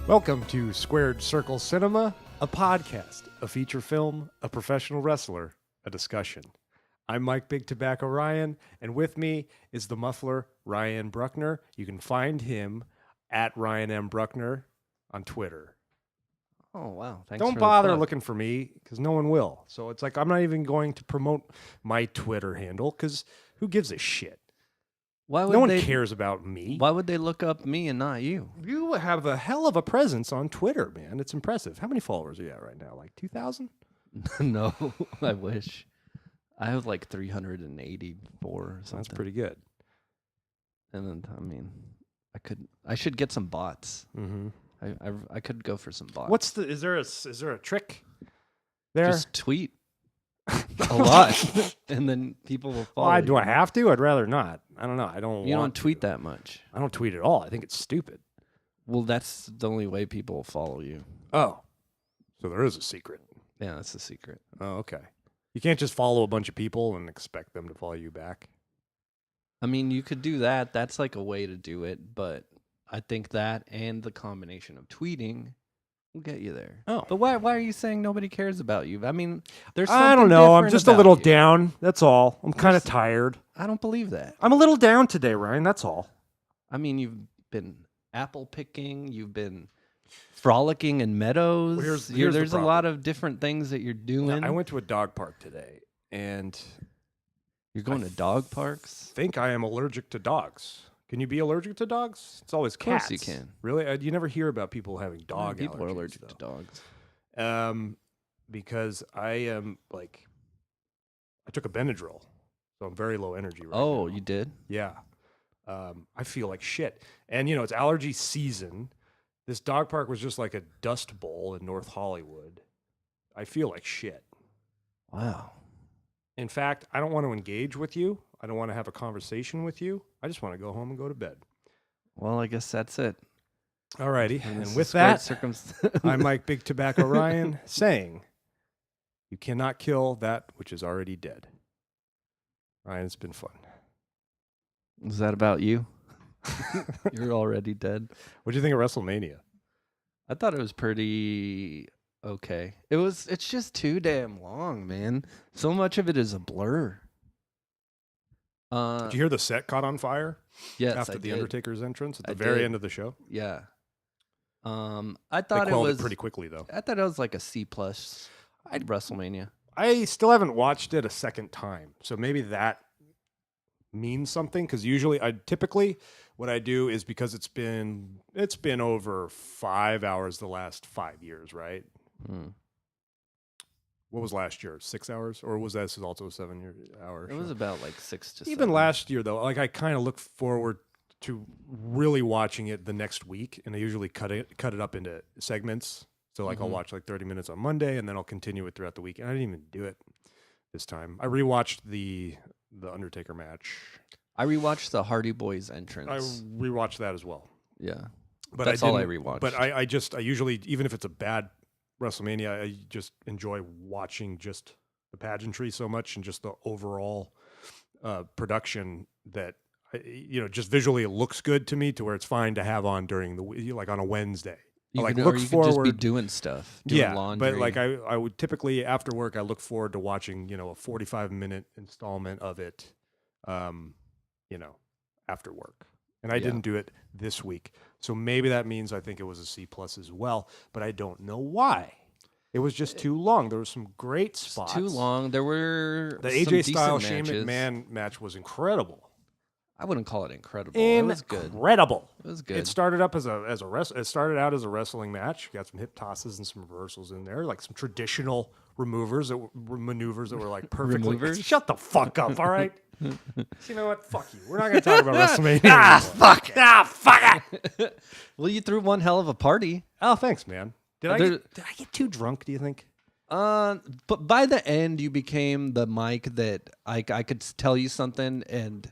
Welcome to Squared Circle Cinema, a podcast, a feature film, a professional wrestler, a discussion. I'm Mike Big Tobacco Ryan, and with me is the muffler, Ryan Bruckner. You can find him at Ryan M. Bruckner on Twitter. Oh, wow. Thanks Don't for bother the plug. looking for me, because no one will. So it's like I'm not even going to promote my Twitter handle, because who gives a shit? Why would No one they, cares about me. Why would they look up me and not you? You have a hell of a presence on Twitter, man. It's impressive. How many followers are you at right now? Like 2,000? No, I wish. I have like 384 or something. That's pretty good. And then, I mean, I should get some bots. Mm-hmm. I could go for some bots. Is there a trick there? Just tweet a lot, and then people will follow. Why do I have to? I'd rather not. I don't know. I don't. You want don't tweet to. that much. I don't tweet at all. I think it's stupid. Well, that's the only way people will follow you. Oh, so there is a secret. Yeah, that's the secret. Oh, okay. You can't just follow a bunch of people and expect them to follow you back. I mean, you could do that. That's like a way to do it, but I think that and the combination of tweeting will get you there. Oh. But why are you saying nobody cares about you? I mean, there's something I don't know. I'm different just a about little you. down. That's all. I'm kind of tired. I don't believe that. I'm a little down today, Ryan. That's all. I mean, you've been apple picking, you've been frolicking in meadows. Well, here's the there's a problem. lot of different things that you're doing. I went to a dog park today, and You're going to dog parks? think I am allergic to dogs. Can you be allergic to dogs? It's always cats. Of course you can. Really? You never hear about people having dog People are allergies, allergic to though. dogs. Because I am I took a benedryl, so I'm very low energy right now. Oh, you did? Yeah. I feel like shit. And, it's allergy season. This dog park was just like a dust bowl in North Hollywood. I feel like shit. Wow. In fact, I don't want to engage with you. I don't want to have a conversation with you. I just want to go home and go to bed. Well, I guess that's it. All righty. And And this with is great that, I'm Mike Big Tobacco Ryan saying, you cannot kill that which is already dead. Ryan, it's been fun. Is that about you? You're already dead. What do you think of WrestleMania? I thought it was pretty okay. It's just too damn long, man. So much of it is a blur. Did you hear the set caught on fire Yes, after I the did. Undertaker's entrance at the I very did. end of the show? Yeah. I They thought it quelled was it pretty quickly, though. I thought it was like a C+ WrestleMania. I still haven't watched it a second time, so maybe that means something. Because usually, typically what I do is because it's been over 5 hours the last 5 years, right? Hmm. What was last year? 6 hours, or was that also a 7 hour? It was about like 6 to 7. Even last year though. Like I kind of look forward to really watching it the next week, and I usually cut it up into segments. So like I'll watch like 30 minutes on Monday, and then I'll continue it throughout the week. And I didn't even do it this time. I rewatched the Undertaker match. I rewatched the Hardy Boys I entrance. rewatched that as well. Yeah. But That's all I rewatched. But I usually, even if it's a bad WrestleMania, I just enjoy watching just the pageantry so much and just the overall production that just visually it looks good to me, to where it's fine to have on during the week, like on a Wednesday. You Like could, look or you forward. could just be doing stuff, doing laundry. But like I would typically after work, I look forward to watching a 45-minute installment of it, after work. And I didn't do it this week, so maybe that means I think it was a C+ as well. But I don't know why. It was just too long. There were some great spots. Too long. There were The some AJ Styles decent Shane matches. McMahon match was incredible. I wouldn't call it incredible. It was good. Incredible. It was good. It started up it started out as a wrestling match. Got some hip tosses and some reversals in there, like some traditional maneuvers that were like perfectly. Removers? Shut the fuck up, all right? So you know what? Fuck you. We're not going to talk about WrestleMania. Fuck it. Well, you threw one hell of a party. Oh, thanks, man. Did I There- get too drunk? Do you think? But by the end, you became the Mike that I could tell you something and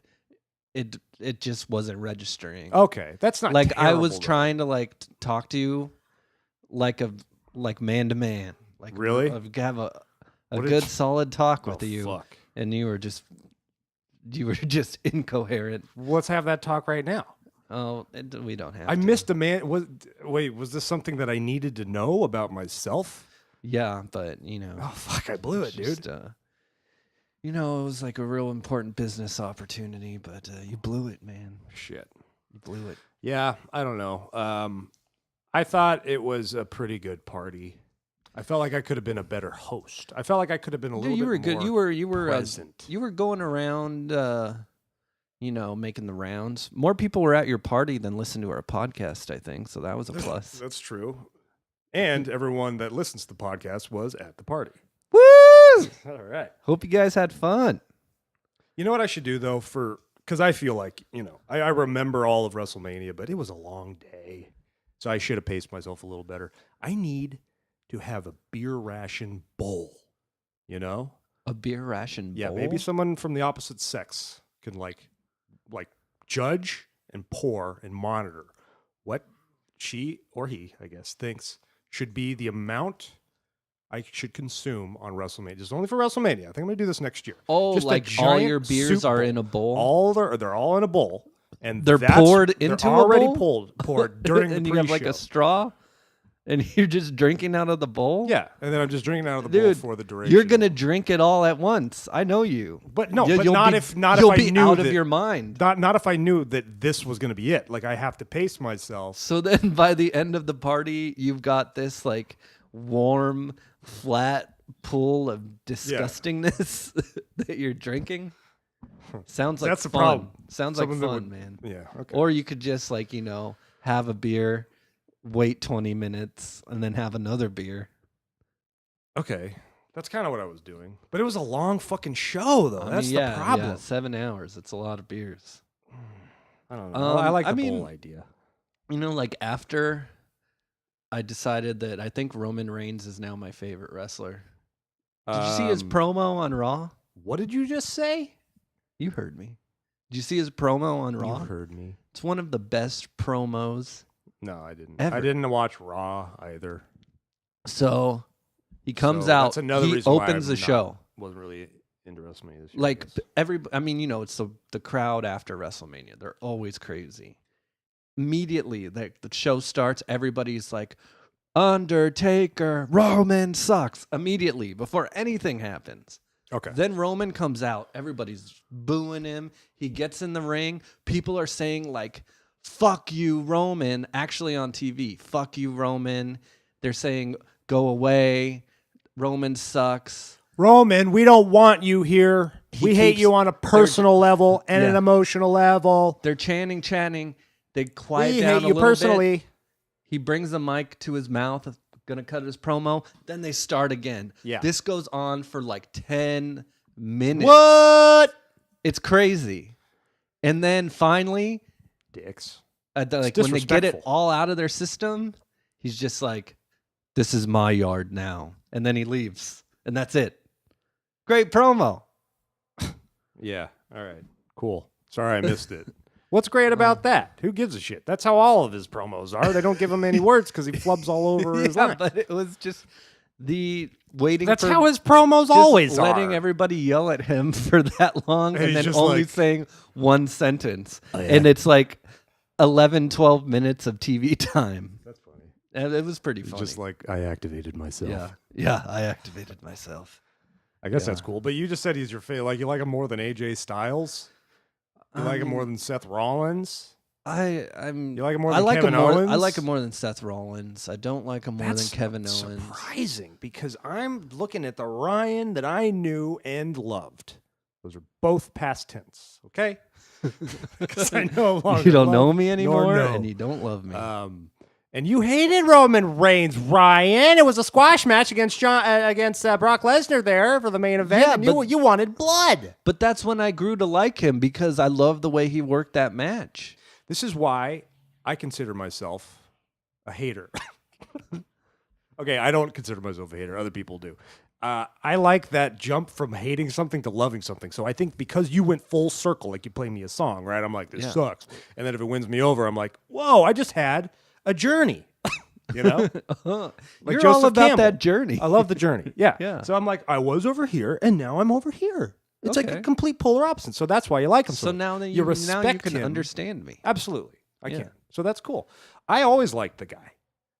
it just wasn't registering. Okay, that's not like I was terrible, though. trying to talk to you like man to man. Like Really? Have a What did good you- solid talk Oh, with you, fuck. and you were just incoherent. Let's have that talk right now. Oh, we don't have. I to. missed a man. Was this something that I needed to know about myself? Yeah, but Oh fuck! I blew it, dude. just, it was like a real important business opportunity, but you blew it, man. Shit. You blew it. Yeah, I don't know. I thought it was a pretty good party. I felt like I could have been a better host. I felt like I could have been a little you were bit good. more You were present. you were going around, making the rounds. More people were at your party than listened to our podcast, I think. So that was a plus. That's true. And everyone that listens to the podcast was at the party. Woo! All right. Hope you guys had fun. You know what I should do though, because I feel like I remember all of WrestleMania, but it was a long day, so I should have paced myself a little better. I need to have a beer ration bowl. A beer ration bowl? Yeah, maybe someone from the opposite sex can like judge and pour and monitor what she or he, I guess, thinks should be the amount I should consume on WrestleMania. Just only for WrestleMania. I think I'm gonna do this next year. Oh, just like all your beers are in a bowl? They're all in a bowl. And they're poured into they're a already bowl? poured during the and pre-show. you have like a straw? And you're just drinking out of the bowl? Yeah, and then I'm just drinking out of the bowl for the duration. You're gonna drink it all at once. I know you. But no, You'll not be, if I you'll be knew out that, of your mind. Not if I knew that this was going to be it. Like I have to pace myself. So then, by the end of the party, you've got this like warm, flat pool of disgustingness that you're drinking. Sounds like That's fun. the problem. Sounds Someone like that fun, man. Yeah. Okay. Or you could just like have a beer, wait 20 minutes, and then have another beer. Okay. That's kind of what I was doing. But it was a long fucking show, though. That's the problem. Yeah, 7 hours. It's a lot of beers. I don't know. I like the bowl bowl idea. Like after I decided that I think Roman Reigns is now my favorite wrestler. Did you see his promo on Raw? What did you just say? You heard me. Did you see his promo on Raw? You heard me. It's one of the best promos. No, I didn't. Ever. I didn't watch Raw either. So he comes So out. That's another he reason why opens the show. Wasn't really into WrestleMania this year. Like it's the crowd after WrestleMania. They're always crazy. Immediately, the show starts. Everybody's like, Undertaker, Roman sucks. Immediately, before anything happens. Okay. Then Roman comes out. Everybody's booing him. He gets in the ring. People are saying like, fuck you, Roman. Actually on TV, fuck you, Roman. They're saying, go away. Roman sucks. Roman, we don't want you here. We hate keeps- you on a personal level and an emotional level. They're chanting. They quiet We down hate a you little personally. bit. He brings the mic to his mouth, gonna cut his promo. Then they start again. Yeah. This goes on for like 10 minutes. What? It's crazy. And then finally, Dicks. when they get it disrespectful. all out of their system, he's just like, this is my yard now. And then he leaves. And that's it. Great promo. Yeah. All right. Cool. Sorry I missed it. What's great about that? Who gives a shit? That's how all of his promos are. They don't give him any words because he flubs all over his line. But it was just the waiting. That's for how his promos just always letting are. everybody yell at him for that long And and he's then just only like- saying one sentence. Oh, yeah. And it's like 11, 12 minutes of TV time. That's funny. And it was pretty funny. Just like I activated myself. Yeah, I activated myself. I guess Yeah. that's cool. But you just said he's your favorite. Like you like him more than AJ Styles. You like him more than Seth Rollins. You You like him more than like Kevin him more. Owens. I like him more than Seth Rollins. I don't like him more That's than Kevin Owens. surprising because I'm looking at the Ryan that I knew and loved. Those are both past tense. Okay. Because I no longer You don't know love me nor anymore, know. and you don't love me. And you hated Roman Reigns, Ryan. It was a squash match against Brock Lesnar there for the main event, Yeah, and but- you wanted blood. But that's when I grew to like him because I love the way he worked that match. This is why I consider myself a hater. Okay, I don't consider myself a hater. Other people do. I like that jump from hating something to loving something. So I think because you went full circle, like you play me a song, right? I'm like, this Yeah. sucks. And then if it wins me over, I'm like, whoa, I just had a journey. You know? Like You're Joseph all about Campbell. that journey. I love the journey. Yeah. Yeah. So I'm like, I was over here and now I'm over here. It's like Okay. a complete polar opposite. So that's why you like him. So now that you you respect can him. understand me. Absolutely. I Yeah. can. So that's cool. I always liked the guy.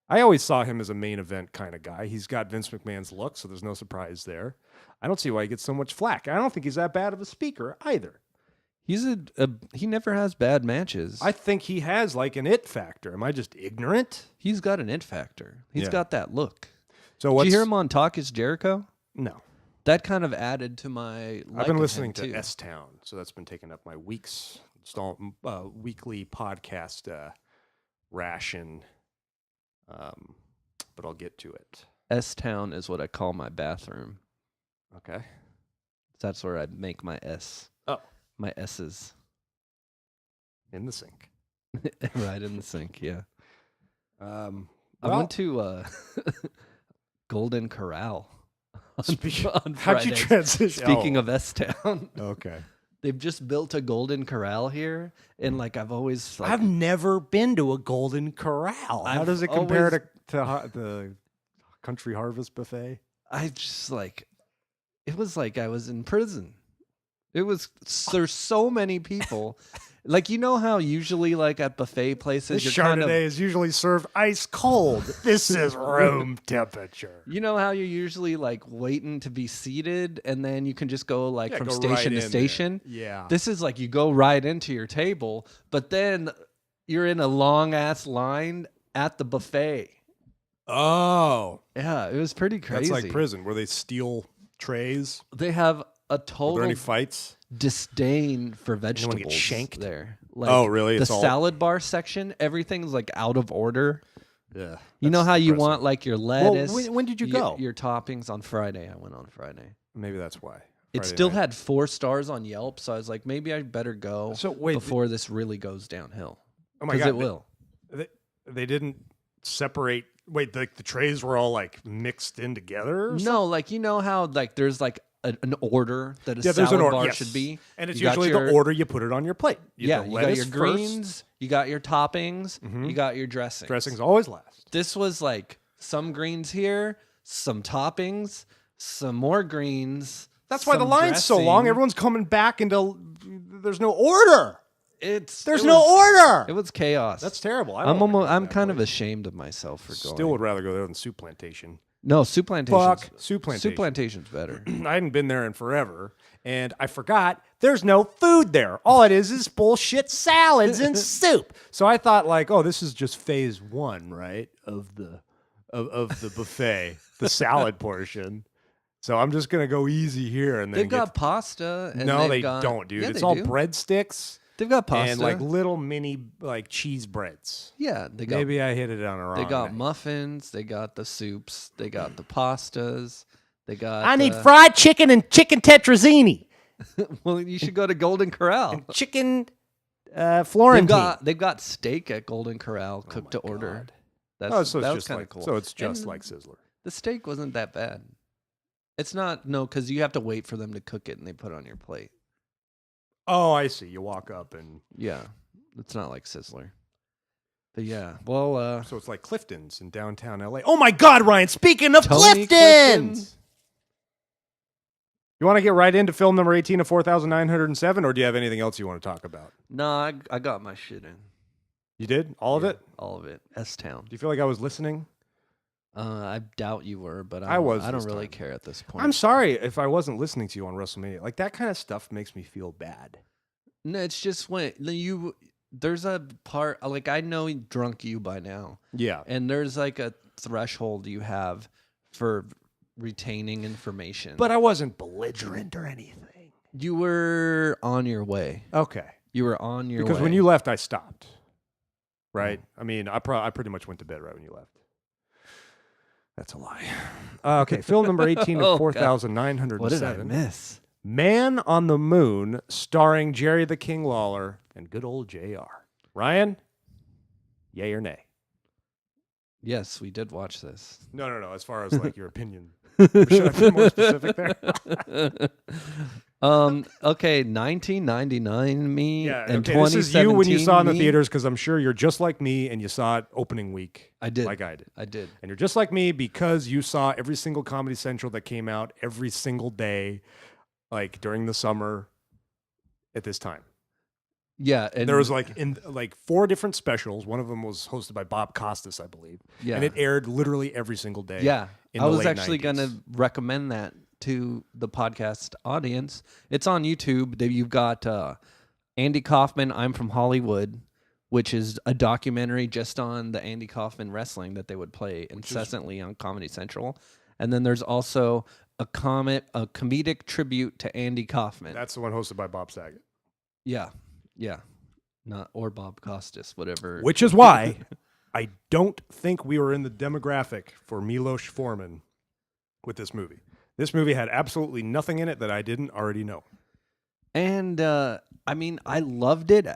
I always saw him as a main event kind of guy. He's got Vince McMahon's look, so there's no surprise there. I don't see why he gets so much flack. I don't think he's that bad of a speaker either. He's he never has bad matches. I think he has like an it factor. Am I just ignorant? He's got an it factor. He's Yeah. got that look. So Did what's you hear him on Talk Is Jericho? No. That kind of added to my. I've been listening to S-Town, so that's been taking up my weekly podcast ration. But I'll get to it. S-Town is what I call my bathroom. Okay. That's where I make my S. Oh. My S's. In the sink. Right in the sink, yeah. I Well, went to Golden Corral. On how'd you Friday. transition? Speaking of S-Town, Okay. they've just built a Golden Corral here, and like I've always like I've never been to a Golden Corral. How I've does it compare always- to the Country Harvest Buffet? I just like it was like I was in prison. It was there's so many people. Like you know how usually like at buffet places This you're kind Chardonnay of is usually served ice cold. This is room temperature. you know how you're usually like waiting to be seated and then you can just go like Yeah, from go station right to in there. station. Yeah. This is like you go right into your table, but then you're in a long ass line at the buffet. Oh. Yeah, it was pretty crazy. That's like prison where they steal trays. They have a Are there total any fights? disdain for Anyone vegetables get shanked? there. Like, Oh, really? The It's all- salad bar section, everything's like out of order. Yeah. You know that's how you depressing. want like your Well, lettuce. when did you go? Your toppings on Friday. I went on Friday. Maybe that's why. It Friday still night. had 4 stars on Yelp, so I was like, maybe I better go So wait, before this really goes downhill. oh my Because god, it will. They didn't separate. Wait, the trays were all like mixed in together. Or No, like you know how like there's like an order that a Yeah, there's salad an order bar yes. should be, and it's You got usually your- the order you put it on your plate. You got your lettuce greens, you got your toppings, Mhm. you got your dressings. first. Dressings always last. This was like some greens here, some toppings, some more greens. That's why the some line's so long. dressing. Everyone's coming back into. There's no order. There's no order. It was chaos. That's terrible. I I'm don't wanna go to I'm that kind of place. ashamed of myself for going. Still would rather go there than Soup Plantation. No, Soup Plantation's Fuck Soup Plantation. Soup Plantation's better. I hadn't been there in forever, and I forgot there's no food there. All it is bullshit salads and soup. So I thought like, oh, this is just phase 1, right, of the buffet, the salad portion. So I'm just gonna go easy here, and then They've got pasta. And no, they've they got, don't, dude. Yeah, It's they all do. breadsticks They've got pasta and like little mini like cheese breads. yeah, they got Maybe I hit it on a wrong. they got night. muffins. They got the soups. They got the pastas. They got. I need fried chicken and chicken tetrazzini. Well, you should go to Golden Corral. Chicken Florentine. They've got steak at Golden Corral cooked to my order. God. That's So that it's was just kind like of cool. so it's just And like Sizzler. the steak wasn't that bad. It's not because you have to wait for them to cook it and they put it on your plate. Oh, I see. You walk up and Yeah, it's not like Sizzler. But yeah, well, so it's like Clifton's in downtown LA. Oh my God, Ryan! Speaking of Tony Clifton's, you want to get right into film number 18 of 4,907, or do you have anything else you want to talk about? no, I got my shit in. You did all of it. All of it. S-Town. Do you feel like I was listening? I doubt you were, but I was I don't this really time. care at this point. I'm sorry if I wasn't listening to you on WrestleMania. Like that kind of stuff makes me feel bad. No, it's just when there's a part like I know drunk you by now, Yeah. and there's like a threshold you have for retaining information. But I wasn't belligerent or anything. you were on your way. Okay. You were on your Because way. when you left, I stopped. Right? I mean, I pretty much went to bed right when you left. That's a lie. Okay, film number 18 Oh, of God. 4,907. What did I miss? Man on the Moon, starring Jerry the King Lawler and good old JR. Ryan, yay or nay? Yes, we did watch this. No. As far as like your opinion. Should I be more specific there? Okay, 1999 me Yeah, and okay, this is you when you saw it in the 2017 me. theaters, because I'm sure you're just like me and you saw it opening week. I did. Like I did. I did. And you're just like me because you saw every single Comedy Central that came out every single day, like during the summer at this time. Yeah, and There was like 4 different specials. One of them was hosted by Bob Costas, I believe. Yeah. And it aired literally every single day. Yeah, in I the was late actually 90s. going to recommend that to the podcast audience. It's on YouTube. You've got Andy Kaufman, I'm from Hollywood, which is a documentary just on the Andy Kaufman wrestling that they would play incessantly on Comedy Central. And then there's also a comedic tribute to Andy Kaufman. That's the one hosted by Bob Saget. Yeah. Or Bob Costas, whatever. Which is why I don't think we were in the demographic for Milos Forman with this movie. This movie had absolutely nothing in it that I didn't already know. And I mean, I loved it.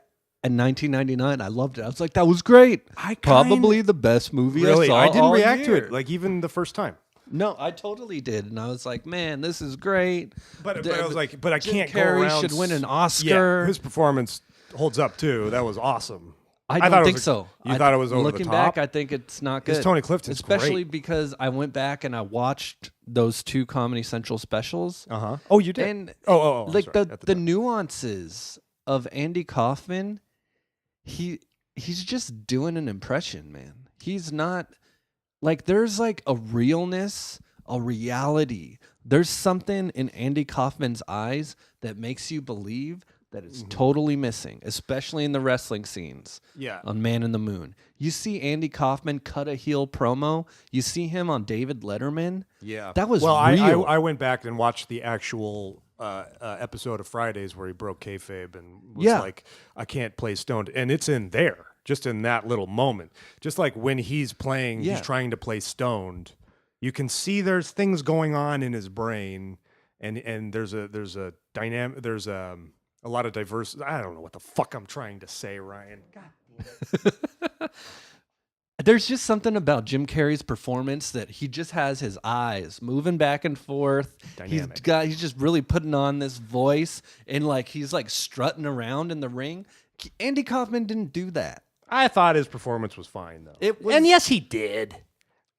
In 1999, I loved it. I was like, that was great. Probably the best movie I saw. I didn't all react to year. it, like even the first time. No, I totally did, and I was like, man, this is great. But I was like, but I Jim can't Carrey go around. should win an Yeah, Oscar. his performance holds up too. That was awesome. I thought don't it think was so. You thought it was over looking the top? back, I think it's not good. Because Tony Clifton's especially great. because I went back and I watched those 2 Comedy Central specials. Oh, you did. And I'm like sorry, at the time. nuances of Andy Kaufman, he's just doing an impression, man. He's not like there's like a realness, a reality. There's something in Andy Kaufman's eyes that makes you believe that it's totally missing, especially in the wrestling scenes. Yeah. On Man in the Moon. You see Andy Kaufman cut a heel promo. You see him on David Letterman. Yeah. That was real. real. I went back and watched the actual episode of Fridays where he broke kayfabe and was like, I can't play stoned. And it's in there, just in that little moment. Just like when he's playing, he's trying to play stoned. You can see there's things going on in his brain, and there's a dynamic, there's a lot of diverse. I don't know what the fuck I'm trying to say, Ryan. God damn it. There's just something about Jim Carrey's performance that he just has his eyes moving back and forth. Dynamic. He's just really putting on this voice, and like he's like strutting around in the ring. Andy Kaufman didn't do that. I thought his performance was fine though. And yes, he did.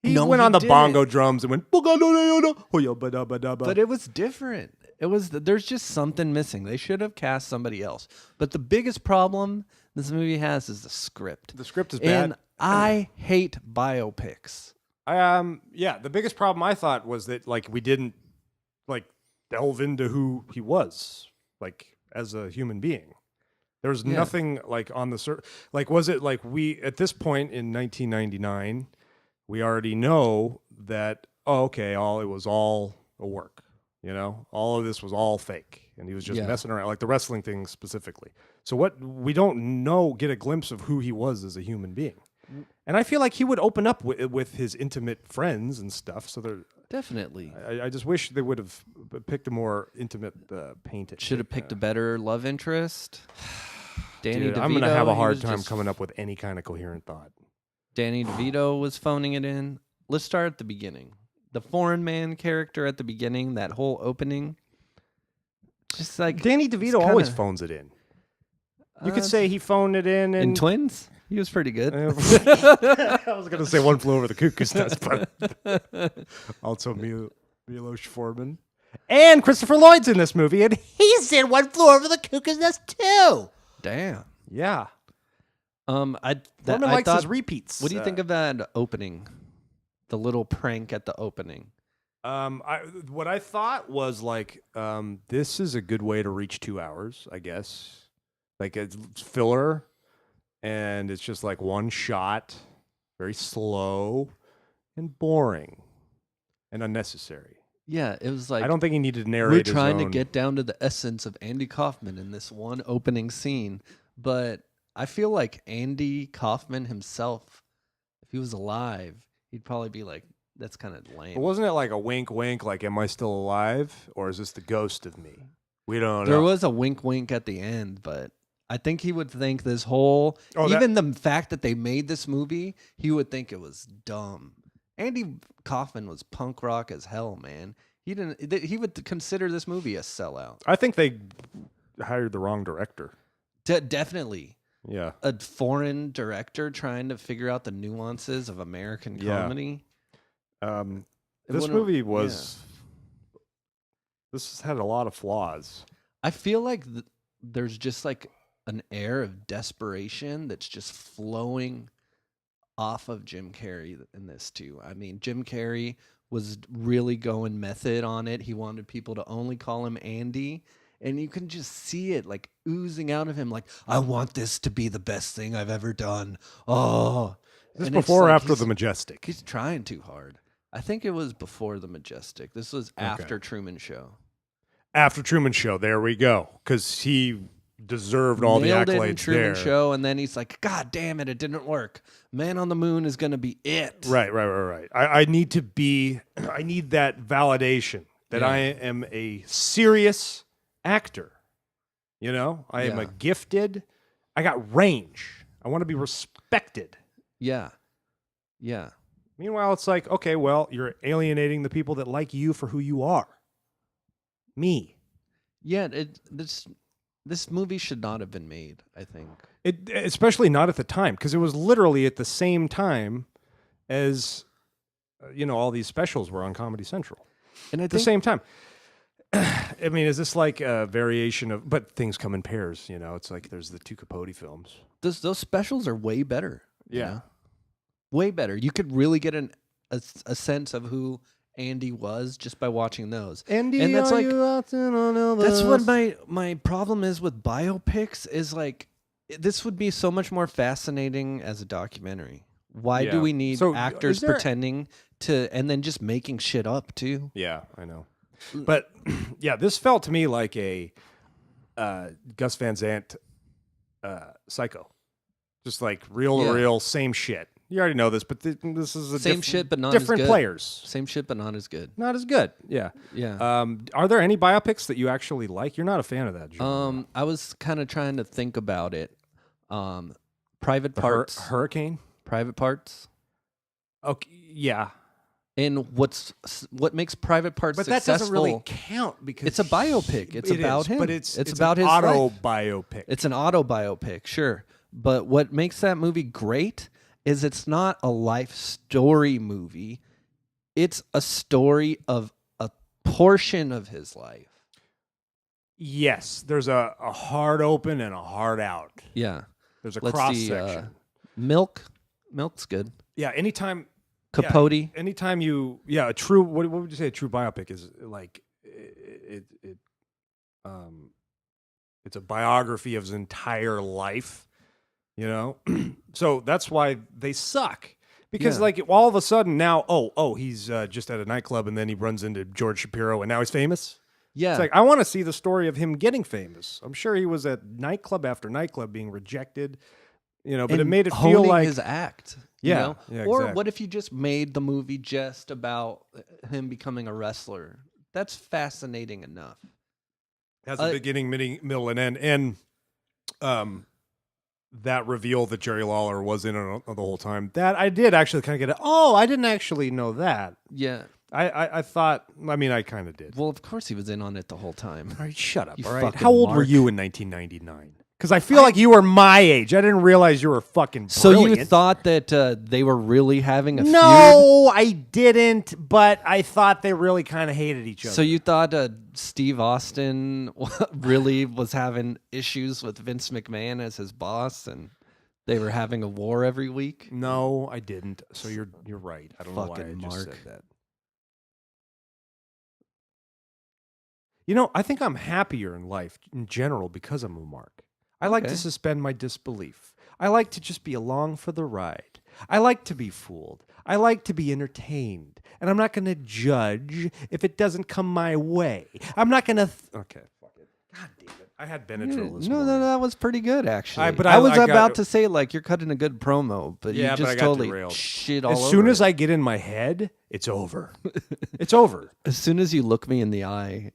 He went he on the didn't. bongo drums and went. But it was different. There's just something missing. They should have cast somebody else. But the biggest problem this movie has is the script. The script is bad. And I hate biopics. The biggest problem I thought was that like we didn't like delve into who he was like as a human being. There was nothing like on the like was it like we at this point in 1999 we already know that it was all a work. You know, all of this was all fake, and he was just messing around, like the wrestling thing specifically. So we don't get a glimpse of who he was as a human being. And I feel like he would open up with his intimate friends and stuff. So they're Definitely. I just wish they would have picked a more intimate painted. Should have picked a better love interest. Danny DeVito. I'm going to have a hard time coming up with any kind of coherent thought. Danny DeVito was phoning it in. Let's start at the beginning. The foreign man character at the beginning, that whole opening. Just like Danny DeVito always phones it in. You could say he phoned it in Twins. He was pretty good. I was going to say One Flew Over the Cuckoo's Nest, but also Milos Forman. And Christopher Lloyd's in this movie, and he's in One Flew Over the Cuckoo's Nest too. Damn. Yeah. Forman likes his repeats. What do you think of that opening? The little prank at the opening. What I thought was like, this is a good way to reach 2 hours, I guess. Like it's filler, and it's just like one shot, very slow and boring and unnecessary. Yeah, it was like I don't think he needed to narrate. We're trying to get down to the essence of Andy Kaufman in this one opening scene, but I feel like Andy Kaufman himself, if he was alive, he'd probably be like, that's kind of lame. But wasn't it like a wink, wink, like, am I still alive? Or is this the ghost of me? We don't know. There was a wink, wink at the end, but I think he would think this whole, the fact that they made this movie, he would think it was dumb. Andy Kaufman was punk rock as hell, man. He would consider this movie a sellout. I think they hired the wrong director. Definitely. Yeah. A foreign director trying to figure out the nuances of American comedy. This movie was. This had a lot of flaws. I feel like there's just like an air of desperation that's just flowing off of Jim Carrey in this too. I mean, Jim Carrey was really going method on it. He wanted people to only call him Andy. And you can just see it like oozing out of him, like, I want this to be the best thing I've ever done. Oh. Is this And it's before or like after The Majestic? He's trying too hard. I think it was before The Majestic. This was after Truman Show. After Truman Show, there we go. Because he deserved all Nailed the it in accolades Truman there. Show, and then he's like, God damn it, it didn't work. Man on the Moon is going to be it. Right. I need to be, I need that validation that I am a serious actor. You know, I am a gifted, I got range. I want to be respected. Yeah. Meanwhile, it's like, okay, well, you're alienating the people that like you for who you are. Me. Yeah, this movie should not have been made, I think. Especially not at the time, because it was literally at the same time as, all these specials were on Comedy Central. And At the same time. I mean, is this like a variation of, but things come in pairs, it's like there's the two Capote films. Those specials are way better. Yeah. You know? Way better. You could really get a sense of who Andy was just by watching those. Andy, and that's are like you out in on all that's this? what my problem is with biopics is like this would be so much more fascinating as a documentary. Why do we need actors pretending to and then just making shit up too? Yeah, I know. But yeah, this felt to me like a Gus Van Sant Psycho. Just like real to real, same shit. You already know this, but this is a same shit, but not different as good. players. Same shit, but not as good. Not as good. Yeah. Yeah. Are there any biopics that you actually like? You're not a fan of that genre. I was kind of trying to think about it. Private Parts. Hurricane? Private Parts. Okay. Yeah. And what makes Private Parts But successful? that doesn't really count because it's a biopic. It's about him. But it's about an his auto life. biopic. It's an auto biopic, sure. But what makes that movie great is it's not a life story movie. It's a story of a portion of his life. Yes, there's a hard open and a hard out. Yeah. There's a cross section. Milk's good. Yeah, anytime Capote. Yeah, anytime a true what would you say a true biopic is like it's a biography of his entire life, So that's why they suck. Because like all of a sudden now, he's just at a nightclub and then he runs into George Shapiro and now he's famous. Yeah. It's like, I want to see the story of him getting famous. I'm sure he was at nightclub after nightclub being rejected, but and it made it feel like his act. Yeah. Or Exactly. what if you just made the movie just about him becoming a wrestler? That's fascinating enough. Has a beginning, middle, and end. And that reveal that Jerry Lawler was in it the whole time, that I did actually kind of get it. Oh, I didn't actually know that. Yeah. I thought, I kind of did. Well, of course he was in on it the whole time. All right, shut up. You All right. fucking How old were mark. you in 1999? Because I feel like you were my age. I didn't realize you were fucking brilliant. So you thought that they were really having a feud? No, I didn't. But I thought they really kind of hated each other. So you thought Steve Austin really was having issues with Vince McMahon as his boss, and they were having a war every week? No, I didn't. So you're right. I don't know why I Fucking just Mark. said that. I think I'm happier in life in general because I'm a mark. I like to suspend my disbelief. I like to just be along for the ride. I like to be fooled. I like to be entertained. And I'm not going to judge if it doesn't come my way. I'm not going to... Okay, fuck it. God damn it. I had Benadryl this morning. No, that was pretty good, actually. But I was I got- about to say, like, you're cutting a good promo, but Yeah, you but just I got totally derailed. shit all over As soon as it. I get in my head, it's over. It's over. As soon as you look me in the eye,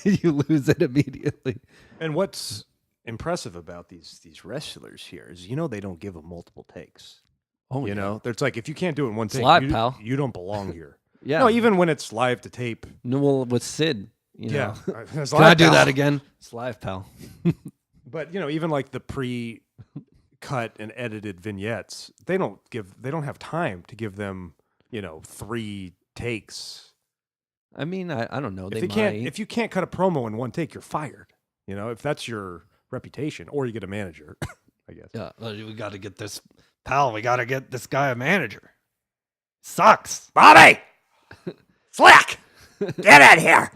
you lose it immediately. And what's impressive about these wrestlers here is, they don't give them multiple takes. Oh, It's like, if you can't do it in one take, live, pal. you don't belong here. Yeah. No, even when it's live to tape. No, well, with Sid, Yeah. It's Can live, I do pal. that again? It's live, pal. But, even like the pre-cut and edited vignettes, they don't have time to give them, 3 takes. I mean, I don't know. If you can't cut a promo in one take, you're fired. If that's your reputation, or you get a manager, I guess. Yeah, we got to get this pal. We got to get this guy a manager. Sucks, Bobby, Slick, get in here.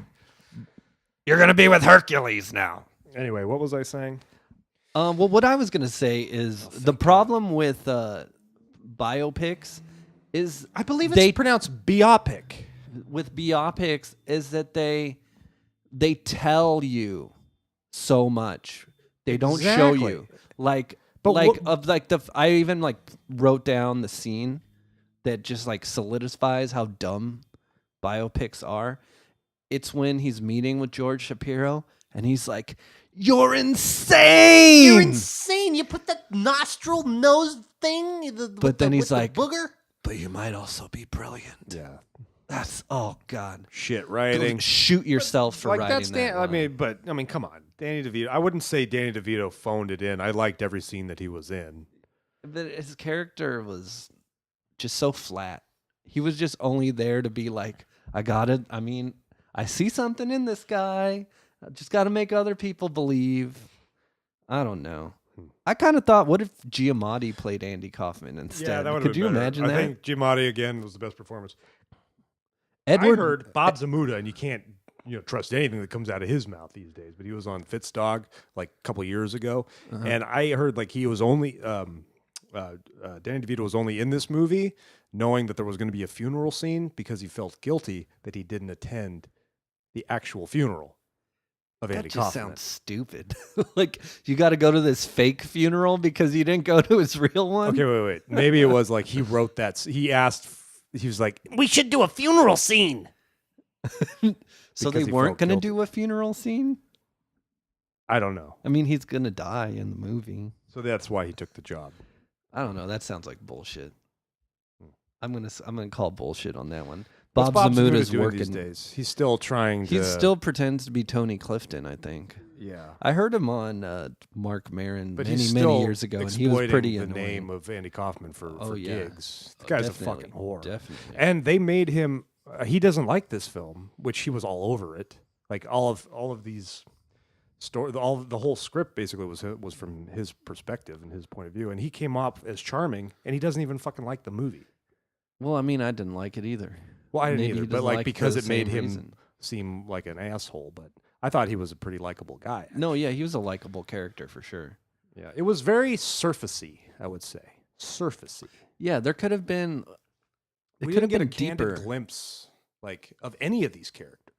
you're gonna be with Hercules now. Anyway, what was I saying? Well, what I was gonna say is the problem with biopics is I believe it's pronounced biopic. with biopics is that they tell you so much. They don't show Exactly. you. Like But I even like wrote down the scene that just like solidifies how dumb biopics are. It's when he's meeting with George Shapiro and he's like, "You're insane! You're insane. You put that nostril nose thing. But then he's like, booger. but you might also be brilliant." Yeah. That's oh god. Shit Go writing. shoot yourself for Like writing that's that. I mean, come on, Danny DeVito. I wouldn't say Danny DeVito phoned it in. I liked every scene that he was in. But his character was just so flat. He was just only there to be like, I got it. I mean, I see something in this guy. I just got to make other people believe. I don't know. I kind of thought, what if Giamatti played Andy Kaufman instead? Yeah, that would. Could you imagine that? I think Giamatti again was the best performance. Edward, I heard Bob Zamuda, and you can't trust anything that comes out of his mouth these days. But he was on Fitzdog like a couple years ago, and I heard like he was only Danny DeVito was only in this movie knowing that there was going to be a funeral scene because he felt guilty that he didn't attend the actual funeral of that Andy just Kaufman. sounds stupid. Like, you got to go to this fake funeral because you didn't go to his real one? Okay, wait. Maybe it was like he wrote that. He asked. He was like, We should do a funeral scene. So because they he weren't felt going to guilty. do a funeral scene? I don't know. I mean, he's going to die in the movie. So that's why he took the job. I don't know. That sounds like bullshit. I'm gonna call bullshit on that one. What's Bob Zamuda Zamuda's doing working. these days? He's still trying to. He still pretends to be Tony Clifton, I think. Yeah. I heard him on Mark Maron But many he's still many years ago, and he was exploiting pretty the annoying. name of Andy Kaufman for Yeah. gigs. The guy's Definitely, a fucking whore. Definitely. And they made him. He doesn't like this film, which he was all over it. Like all of these story, the whole script basically was from his perspective and his point of view, and he came off as charming, and he doesn't even fucking like the movie. Well, I mean, I didn't like it either. Well, I didn't Maybe he either, but doesn't like like it because for it the made same him reason. seem like an asshole. But I thought he was a pretty likable guy. No, yeah, he was a likable character for sure. Yeah, it was very surfacey, I would say. Surfacey. Yeah, there could have been. It We could have didn't been get a candid deeper. glimpse like of any of these characters.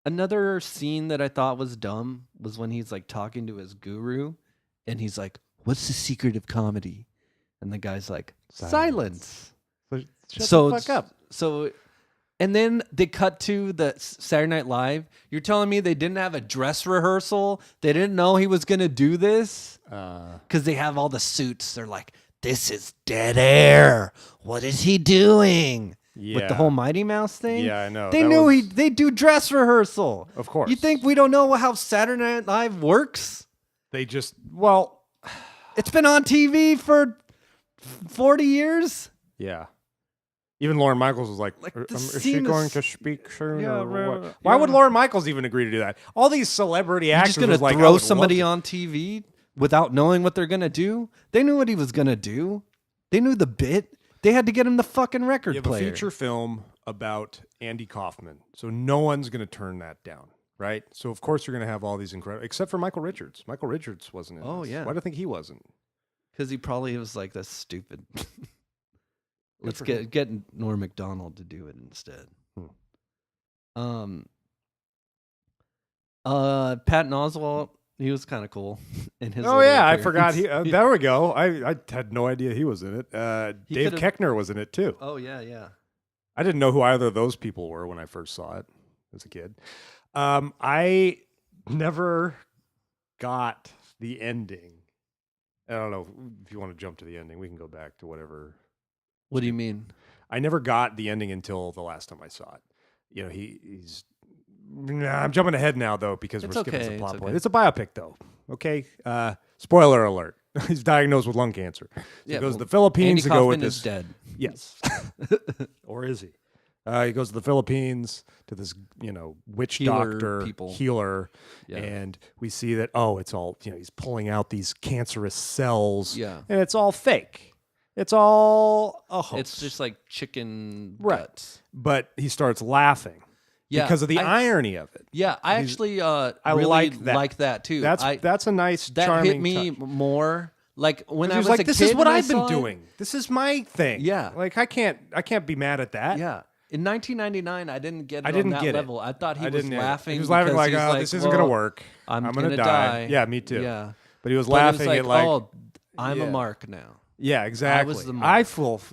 Another scene that I thought was dumb was when he's like talking to his guru, and he's like, "What's the secret of comedy?" And the guy's like, "Silence." Shut So the fuck up. So, and then they cut to the Saturday Night Live. You're telling me they didn't have a dress rehearsal? They didn't know he was gonna do this because they have all the suits. They're like, "This is dead air. What is he doing?" With the whole Mighty Mouse thing. Yeah, I know. They That knew was- they do dress rehearsal. Of course. You think we don't know how Saturday Night Live works? They just It's been on TV for 40 years. yeah. Even Lauren Michaels was like the is she scene going is- to speak soon? Yeah, or right, what? Why would yeah. Lauren Michaels even agree to do that? All these celebrity You're actors just gonna was like, I throw would somebody love on TV without knowing what they're gonna do? They knew what he was gonna do. They knew the bit. They had to get him the fucking to. record You have a player. feature film about Andy Kaufman, so no one's going to turn that down, right? So of course you're going to have all these incredible, except for Michael Richards. Michael Richards wasn't in Oh, this. yeah. Why do you think he wasn't? Because he probably was like, "That's stupid." Let's for get Norm Macdonald to do it instead. Patton Oswalt, he was kind of cool in his. Oh little yeah, I appearance. forgot. There we go. I had no idea he was in it. He Dave could've- Koechner was in it too. Oh yeah. I didn't know who either of those people were when I first saw it as a kid. I never got the ending. I don't know if you want to jump to the ending. We can go back to whatever. What do you mean? I never got the ending until the last time I saw it. You know, he's. Nah, I'm jumping ahead now though because It's we're skipping okay, some plot it's point. okay. It's a biopic though. Okay. Spoiler alert. He's diagnosed with lung cancer. So he goes to the Philippines Andy to go with Kaufman is this. dead. Yes. Or is he? He goes to the Philippines to this, witch doctor healer, and we see that it's all he's pulling out these cancerous cells, and it's all fake. It's all a hoax. It's just like chicken right. guts. But he starts laughing because of the irony of it. Yeah, I actually I really like that too. That's a nice that charming hit me touch. more. Like when I was like, a this kid is what when I I've been saw it. doing. This is my thing. Yeah. Like I can't be mad at that. Yeah. In 1999, I didn't get it I didn't on that get level. I thought he was didn't get it. laughing. He was laughing because like, he's this isn't going to work. I'm going to die. Yeah, me too. Yeah. But he was But laughing it was at like, oh, I'm a mark now. yeah, exactly. I was the mark.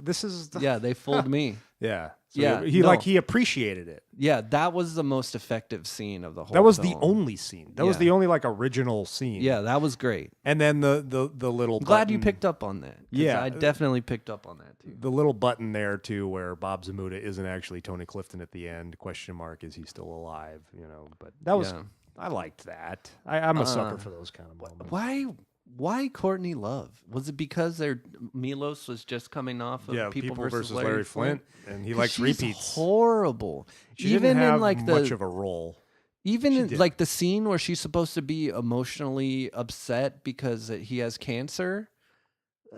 This is, Yeah, they fooled me. yeah. So Yeah, he appreciated it. Yeah, that was the most effective scene of the whole That was film. the only scene. That was the only like original scene. Yeah, that was great. And then the little Glad you button- picked up on that. 'Cause Yeah. I definitely picked up on that too. the little button there too where Bob Zamuda isn't actually Tony Clifton at the end. Question mark, is he still alive? But that was I liked that. I'm a sucker for those kind of moments. Why Courtney Love? Was it because Milos was just coming off of People versus Larry Flint? And he likes repeats. Horrible. She even didn't have in like much of a role. Even in did. like the scene where she's supposed to be emotionally upset because he has cancer.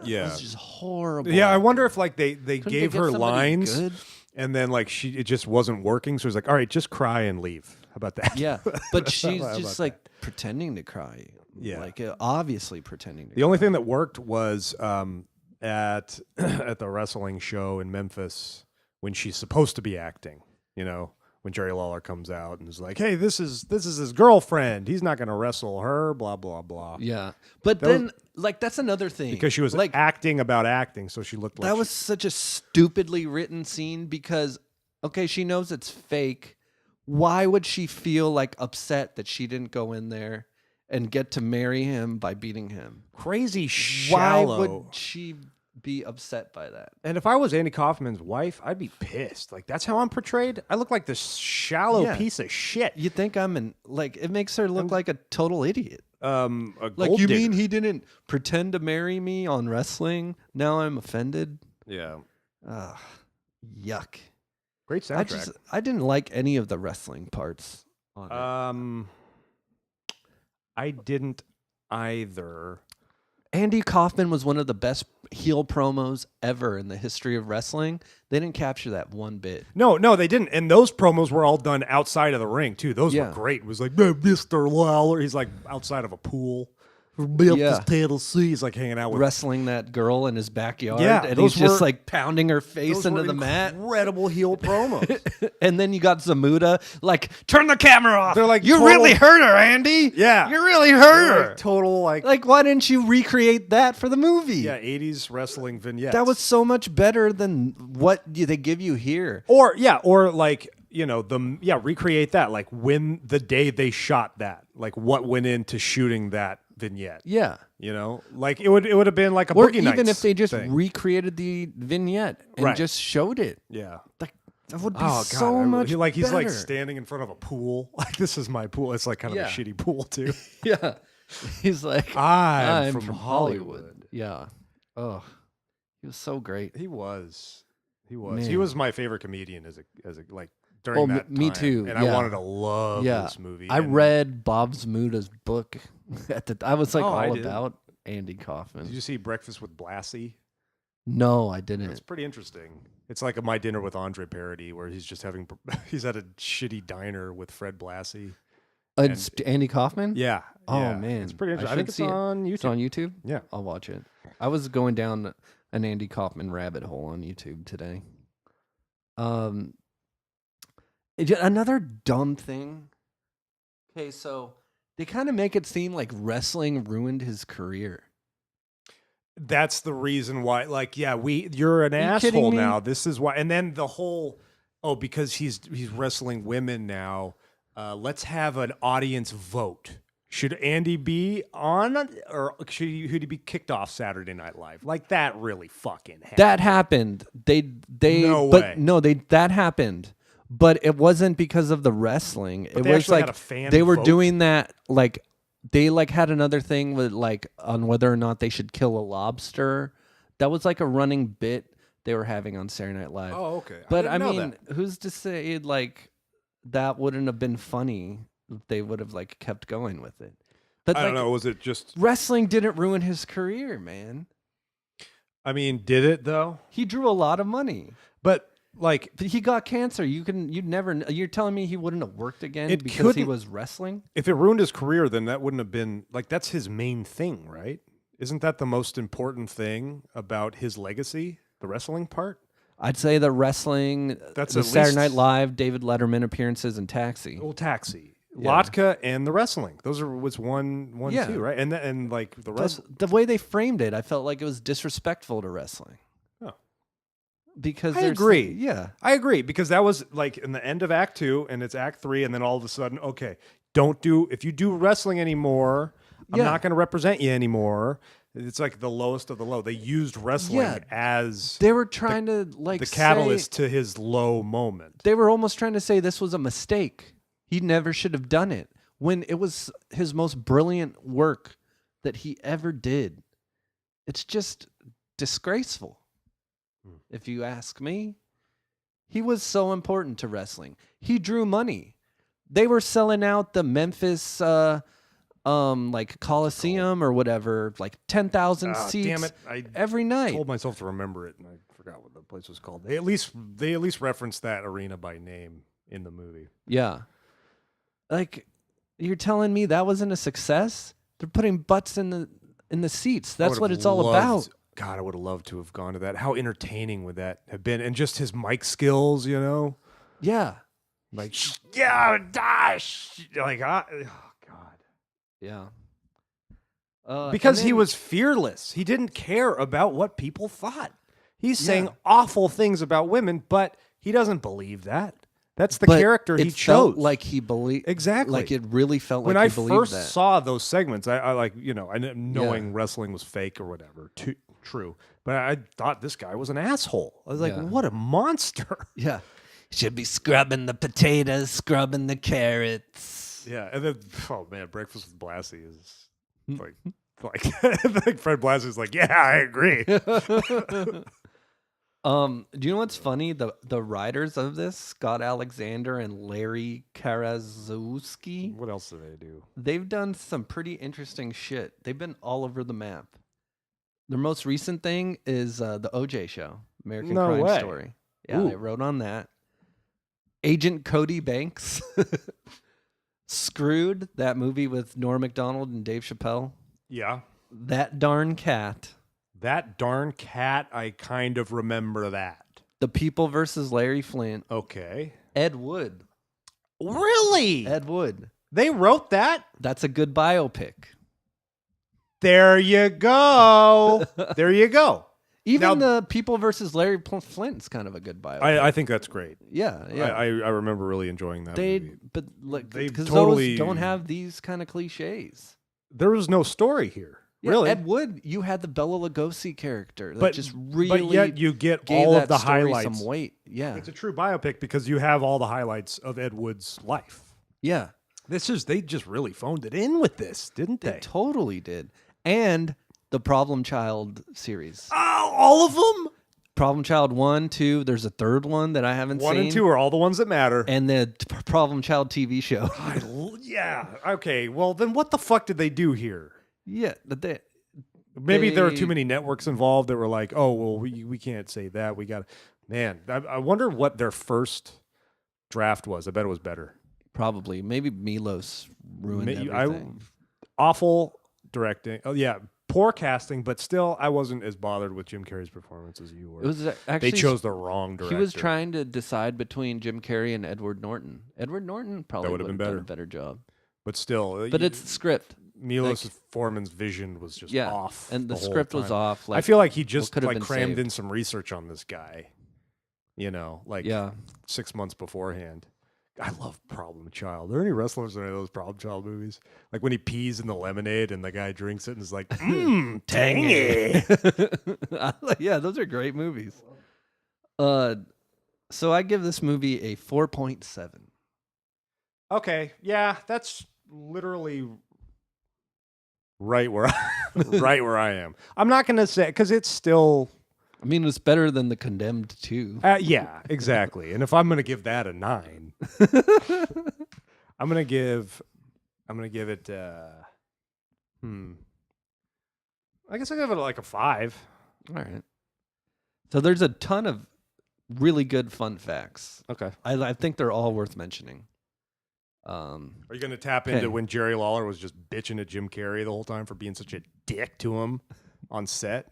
Yeah, it's just horrible. Yeah, I wonder if like they Couldn't gave get her somebody lines, good? and then like it just wasn't working. So it's like, all right, just cry and leave. How about that? Yeah, but she's How just about like pretending to cry. Yeah. like obviously pretending to The only thing that worked was at the wrestling show in Memphis when she's supposed to be acting. When Jerry Lawler comes out and is like, "Hey, this is his girlfriend. He's not going to wrestle her." Blah blah blah. Yeah, but then like that's another thing Because she was like acting about acting, so she looked like that was such a stupidly written scene because okay, she knows it's fake. Why would she feel like upset that she didn't go in there and get to marry him by beating him? crazy shallow. Why would she be upset by that? And if I was Andy Kaufman's wife, I'd be pissed. Like that's how I'm portrayed. I look like this shallow piece of shit. You think it makes her look like a total idiot. A Like gold you digger. mean he didn't pretend to marry me on wrestling? Now I'm offended. Yeah. Yuck. Great soundtrack. I didn't like any of the wrestling parts on it. I didn't either. Andy Kaufman was one of the best heel promos ever in the history of wrestling. They didn't capture that one bit. No, they didn't. And those promos were all done outside of the ring too. Those were great. It was like, Mr. Lawler. He's like outside of a pool. Yeah. Tennessee. He's like hanging out with Wrestling that girl in his backyard. Yeah, and those he's just were- like pounding her face those into were the mat. incredible heel promos. And then you got Zamuda, like, turn the camera off. They're like, you total- really hurt her, Andy. Yeah. You really hurt her. Like, total Like, why didn't you recreate that for the movie? yeah, 80s wrestling vignettes. That was so much better than what they give you here. Or like, recreate that. Like when the day they shot that, like what went into shooting that vignette. Yeah. Like it would have been like a Or Boogie even Nights if they just thing. recreated the vignette and Right. just showed it. Yeah. Like, that would be Oh so God! much He's like better. standing in front of a pool. Like this is my pool. It's like kind of Yeah. a shitty pool too. Yeah. He's like, I'm from from Hollywood. Hollywood. Yeah. Oh, he was so great. He was. He Man. was my favorite comedian as a like during that me time. too. And I yeah. wanted to love Yeah. this movie. I And read Bob Zmuda's book. I was like I all did. about Andy Kaufman. Did you see Breakfast with Blassie? No, I didn't. It's pretty interesting. It's like a My Dinner with Andre parody where he's just he's at a shitty diner with Fred Blassie. It's Andy Kaufman? Yeah. Oh, yeah. man. It's pretty interesting. I should think it's see it. on YouTube. It's on YouTube? Yeah. I'll watch it. I was going down an Andy Kaufman rabbit hole on YouTube today. Another dumb thing. Okay, so they kind of make it seem like wrestling ruined his career. That's the reason why. Like, yeah, you're an Are you kidding asshole me? now. This is why. And then the whole, because he's wrestling women now. Let's have an audience vote. Should Andy be on, or should he be kicked off Saturday Night Live? Like that really fucking happened. That happened. That happened. But it wasn't because of the wrestling. But it they was actually like had a fan they were vote. doing that like they like had another thing with like on whether or not they should kill a lobster. That was like a running bit they were having on Saturday Night Live. Oh, okay. But I didn't know mean, that. who's to say like that wouldn't have been funny if they would have like kept going with it? But I like, don't know. Was it just? wrestling didn't ruin his career, man. I mean, did it though? He drew a lot of money. But like, But he got cancer. You'd never. You're telling me he wouldn't have worked again It because he couldn't- was wrestling? if it ruined his career, then that wouldn't have been like that's his main thing, right? Isn't that the most important thing about his legacy, the wrestling part? I'd say the wrestling, That's the at Saturday least- Night Live, David Letterman appearances, and Taxi. Well, Taxi, Yeah. Latka, and the wrestling. Those are was one, Yeah. two, right? And like the rest. The way they framed it, I felt like it was disrespectful to wrestling. Oh. Because I there's- agree. Yeah. I agree because that was like in the end of Act 2, and it's Act 3, and then all of a sudden, okay, if you do wrestling anymore, I'm Yeah. not going to represent you anymore. It's like the lowest of the low. They used wrestling Yeah. as They were trying to like the say- catalyst to his low moment. They were almost trying to say this was a mistake. He never should have done it when it was his most brilliant work that he ever did. It's just disgraceful, if you ask me. He was so important to wrestling. He drew money. They were selling out the Memphis like Coliseum or whatever, like 10,000 Ah, seats damn it! I every night. told myself to remember it, and I forgot what the place was called. They at least referenced that arena by name in the movie. Yeah. Like, you're telling me that wasn't a success? They're putting butts in the seats. I That's would've what it's all loved- about. God, I would have loved to have gone to that. How entertaining would that have been? And just his mic skills, you know, Yeah. like yeah, dash, like oh God, Yeah. because and he then- was fearless. He didn't care about what people thought. He's saying Yeah. awful things about women, but he doesn't believe that. That's the but character he it felt chose. like he believed. Exactly. Like it really felt when like I he believed first that. saw those segments, I like, you know, knowing wrestling was fake or whatever. True. But I thought this guy was an asshole. I was like, Yeah. what a monster. Yeah. Should be scrubbing the potatoes, scrubbing the carrots. Yeah. And then, oh man, Breakfast with Blassie is Hmm. like Fred Blassie's like, yeah, I agree. Do you know what's funny? The writers of this, Scott Alexander and Larry Karaszewski, What else do they do? they've done some pretty interesting shit. They've been all over the map. Their most recent thing is the OJ show, American No Crime way. Story. Yeah, they Ooh. wrote on that. Agent Cody Banks, Screwed, that movie with Norm Macdonald and Dave Chappelle. Yeah. That Darn Cat. That darn cat, I kind of remember that. The People versus Larry Flint. Okay. Ed Wood. Really? Ed Wood. They wrote that? That's a good biopic. There you go. There you go. Even Now- the People versus Larry Flint's kind of a good biopic. I think that's great. yeah, yeah. I remember really enjoying that they, movie. but like, They because totally- those don't have these kind of cliches. There was no story here. Yeah, really. Ed Wood, you had the Bela Lugosi character that but just really but yet you get gave all that of the story highlights. some weight. Yeah, It's a true biopic because you have all the highlights of Ed Wood's life. yeah. They just really phoned it in with this, didn't They they? totally did. And the Problem Child series. Oh, all of them? Problem Child 1, 2, there's a third one that I haven't One seen. and two are all the ones that matter. And the Problem Child TV show. Yeah. Okay. Well, then what the fuck did they do here? Yeah, but Maybe there were They- too many networks involved that were like, oh, well, we can't say that. We got to. Man, I wonder what their first draft was. I bet it was better. probably maybe Milos ruined everything. Awful directing. Oh, yeah. Poor casting, but still, I wasn't as bothered with Jim Carrey's performance as you were. It was They actually chose the wrong director. He was trying to decide between Jim Carrey and Edward Norton. Edward Norton probably would would've have been done a better. better job. But still. But it's the script. Milos Forman's vision was just Yeah, off. and the whole script was time. off. Like, I feel like he just could have like been crammed saved? in some research on this guy. You know, like yeah. 6 months beforehand. I love Problem Child. Are there any wrestlers in any of those Problem Child movies? Like when he pees in the lemonade and the guy drinks it and is like, tangy. Yeah, those are great movies. So I give this movie a 4.7. Okay, yeah, that's literally right where right where I am. I'm not gonna say because it's still I mean, it's better than The Condemned 2. Yeah, exactly. And if I'm gonna give that a 9, I'm gonna give it. I guess I give it like a 5. All right. So there's a ton of really good fun facts. Okay. I think they're all worth mentioning. Are you gonna tap Okay. into when Jerry Lawler was just bitching at Jim Carrey the whole time for being such a dick to him on set?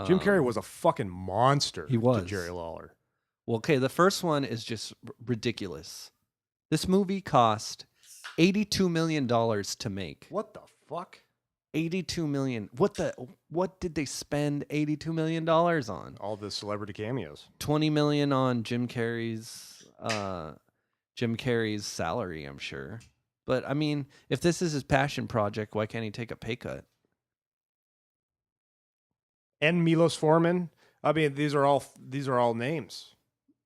Jim Carrey was a fucking monster. He was. To Jerry Lawler. Well, okay, the first one is just ridiculous. This movie cost $82 million to make. What the fuck? 82 million. What did they spend $82 million on? All the celebrity cameos. 20 million on Jim Carrey's salary, I'm sure. But I mean, if this is his passion project, why can't he take a pay cut? And Milos Forman. I mean, these are all names.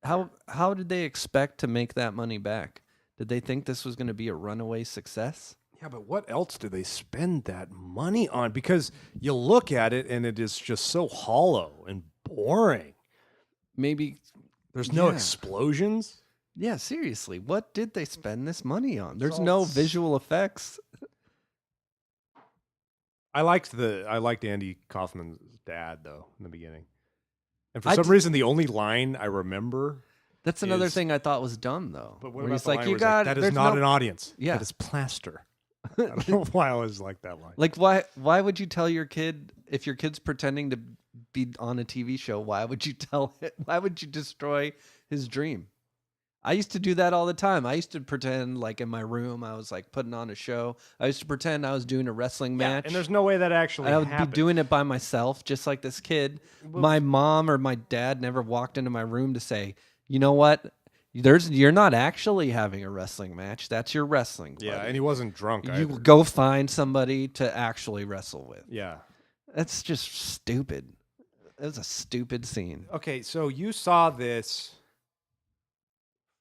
How did they expect to make that money back? Did they think this was going to be a runaway success? Yeah, but what else do they spend that money on? Because you look at it and it is just so hollow and boring. Maybe There's no Yeah. explosions. Yeah, seriously, what did they spend this money on? There's all no s- visual effects. I liked Andy Kaufman's dad though in the beginning. And for I some d- reason the only line I remember, That's another is- thing I thought was dumb, though. but what where about he's the like, line you where he's like, got that is there's not no- an audience. Yeah. That is plaster. I don't know why I always like that line. Like, why would you tell your kid, if your kid's pretending to be on a TV show, why would you why would you destroy his dream? I used to do that all the time. I used to pretend like in my room I was like putting on a show. I used to pretend I was doing a wrestling Yeah, match. and there's no way that actually I would happened. be doing it by myself, just like this kid. My mom or my dad never walked into my room to say, you know what? You're not actually having a wrestling match. That's your wrestling buddy. Yeah, and he wasn't drunk You either. go find somebody to actually wrestle with. Yeah. That's just stupid. That was a stupid scene. Okay, so you saw this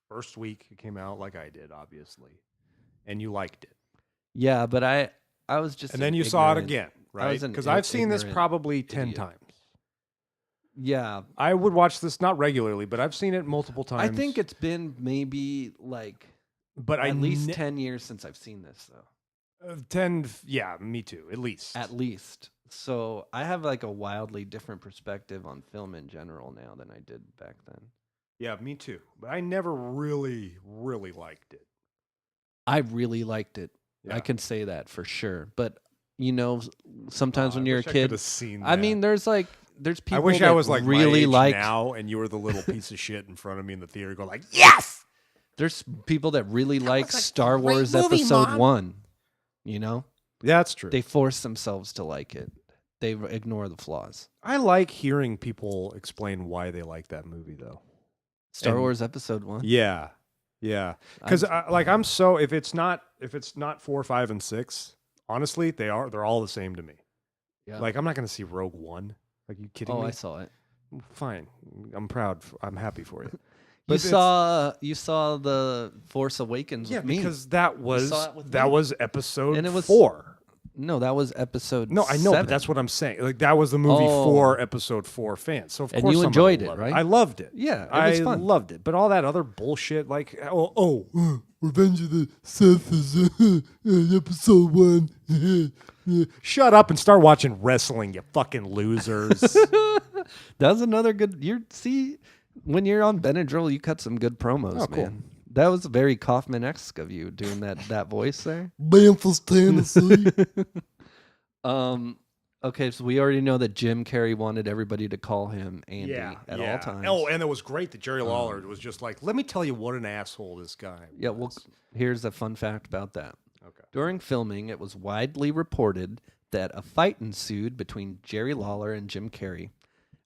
first week it came out, like I did, obviously, and you liked it, Yeah, but I was just. and an then you saw it ignorant- again, I right? was an Because I've seen this ignorant probably 10 idiot. times. Yeah, I would watch this not regularly, but I've seen it multiple times. I think it's been maybe like but at least ne- 10 years since I've seen this, though. 10. Yeah, me too. At least. At least. So I have like a wildly different perspective on film in general now than I did back then. Yeah, me too. But I never really liked it. I really liked it. Yeah. I can say that for sure. But you know, sometimes Oh, when I you're a wish I kid, could have seen I that. mean, there's people. I wish that I was like really my age like now, and you were the little piece of shit in front of me in the theater, going like, "Yes!" There's people that really like was a Star great Wars movie, Episode Mom. 1. You know, Yeah, that's true. they force themselves to like it. They ignore the flaws. I like hearing people explain why they like that movie, though. Star And- Wars Episode 1. Yeah, because I'm so if it's not 4, 5, and 6, honestly, they're all the same to me. Yeah. Like I'm not going to see Rogue One. Like you kidding Oh, me? I saw it. Fine, I'm proud. I'm happy for you. You But it's- saw the Force Awakens yeah, with me. because that was saw it with that me. was episode And it was 4. No, that was episode. No, I know, 7. but that's what I'm saying. Like that was the movie Oh. for episode 4 fans. So of And course you I'm enjoyed gonna it, love right? I loved it. Yeah, it was I fun. loved it. But all that other bullshit, like Revenge of the Sith is episode 1. Shut up and start watching wrestling, you fucking losers. That was another good. When you're on Benadryl, you cut some good promos, Oh, cool. man. That was very Kaufman-esque of you doing that voice there. Memphis, Tennessee. Okay, so we already know that Jim Carrey wanted everybody to call him Andy at all times. Oh, and it was great that Jerry Lawler was just like, let me tell you what an asshole this guy yeah. Well, here's a fun fact about that. Okay. During filming, it was widely reported that a fight ensued between Jerry Lawler and Jim Carrey. It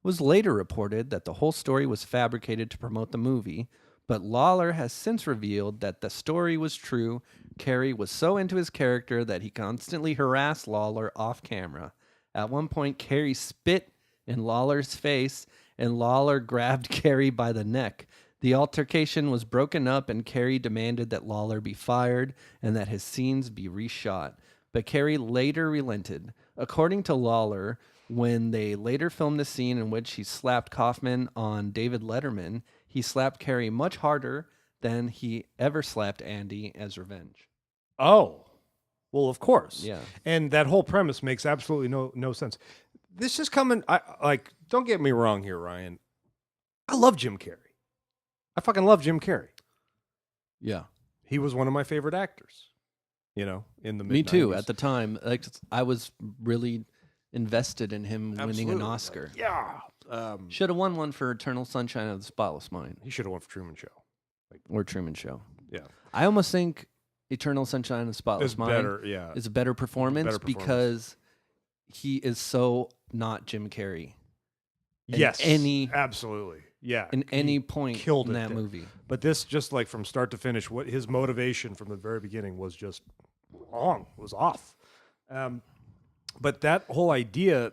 was later reported that the whole story was fabricated to promote the movie, but Lawler has since revealed that the story was true. Carrey was so into his character that he constantly harassed Lawler off camera. At one point, Carrey spit in Lawler's face, and Lawler grabbed Carrey by the neck. The altercation was broken up, and Carrey demanded that Lawler be fired and that his scenes be reshot. But Carrey later relented. According to Lawler, When they later filmed the scene in which he slapped Kaufman on David Letterman, he slapped Kerry much harder than he ever slapped Andy as revenge. Oh, well, of course. Yeah. And that whole premise makes absolutely no sense. This is coming. Don't get me wrong here, Ryan. I love Jim Carrey. I fucking love Jim Carrey. Yeah. He was one of my favorite actors. You know, in the mid. Me too. At the time, like I was really invested in him winning Absolutely. an Oscar. Yeah. Should have won one for Eternal Sunshine of the Spotless Mind He should have won for Truman Show. or Truman Show. Yeah. I almost think Eternal Sunshine of the Spotless It's Mind better. Yeah. is a better performance, Better performance. because he is so not Jim Carrey. in Yes. any- Absolutely. Yeah. In He any point killed in it that there. movie. But this, just like from start to finish, what his motivation from the very beginning was just wrong. It was off. But that whole idea,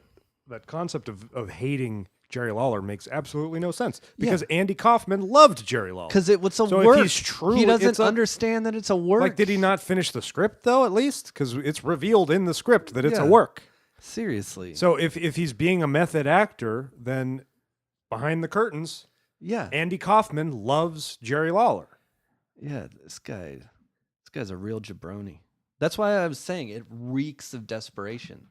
that concept of hating Jerry Lawler makes absolutely no sense, because Andy Kaufman loved Jerry Lawler. Because it was a So work. if he's true, he doesn't it's a- understand that it's a work. Like, did he not finish the script though? At least, because it's revealed in the script that it's a Yeah. work. Seriously. So if he's being a method actor, then behind the curtains, yeah. Andy Kaufman loves Jerry Lawler. Yeah, this guy's a real jabroni. That's why I was saying it reeks of desperation.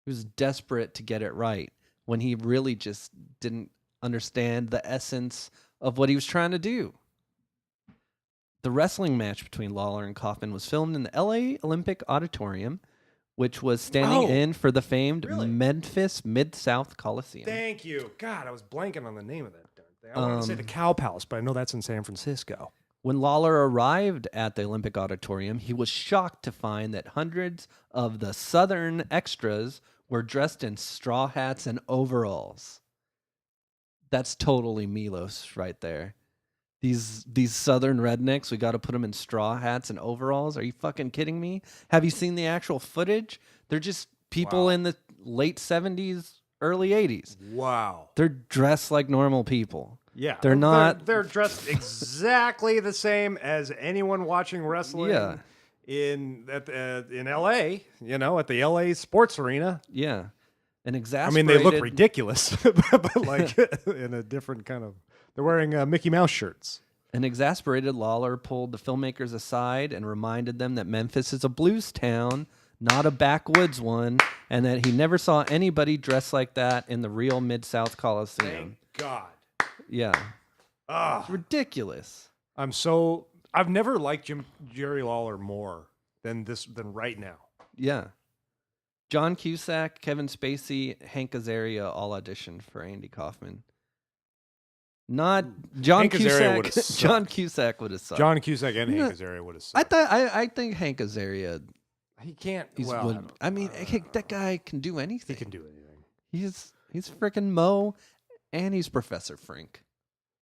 He was desperate to get it right when he really just didn't understand the essence of what he was trying to do. The wrestling match between Lawler and Kaufman was filmed in the LA Olympic Auditorium, which was standing in for the famed Really? Memphis Mid-South Coliseum. Thank you. God, I was blanking on the name of that darn thing. I wanted to say the Cow Palace, but I know that's in San Francisco. When Lawler arrived at the Olympic Auditorium, he was shocked to find that hundreds of the Southern extras were dressed in straw hats and overalls. That's totally Milos right there. These Southern rednecks, we got to put them in straw hats and overalls. Are you fucking kidding me? Have you seen the actual footage? They're just people Wow. in the late 70s, early 80s. Wow. They're dressed like normal people. Yeah. They're not- They're dressed exactly the same as anyone watching wrestling Yeah. in LA, you know, at the LA Sports Arena. Yeah. And I exasperated. mean, they look ridiculous, but like in a different kind of. They're wearing Mickey Mouse shirts. An exasperated Lawler pulled the filmmakers aside and reminded them that Memphis is a blues town, not a backwoods one, and that he never saw anybody dressed like that in the real Mid-South Coliseum. Thank God. Yeah. Ah, It's ridiculous. I've never liked Jerry Lawler more than right now. Yeah. John Cusack, Kevin Spacey, Hank Azaria all auditioned for Andy Kaufman. Not John Hank Azaria would've Cusack. sucked. John Cusack would have sucked. John Cusack and No, Hank Azaria would have sucked. I think Hank Azaria. He can't. He's well, would, I mean, that guy can do anything. he can do anything. He's freaking Mo, and he's Professor Frink.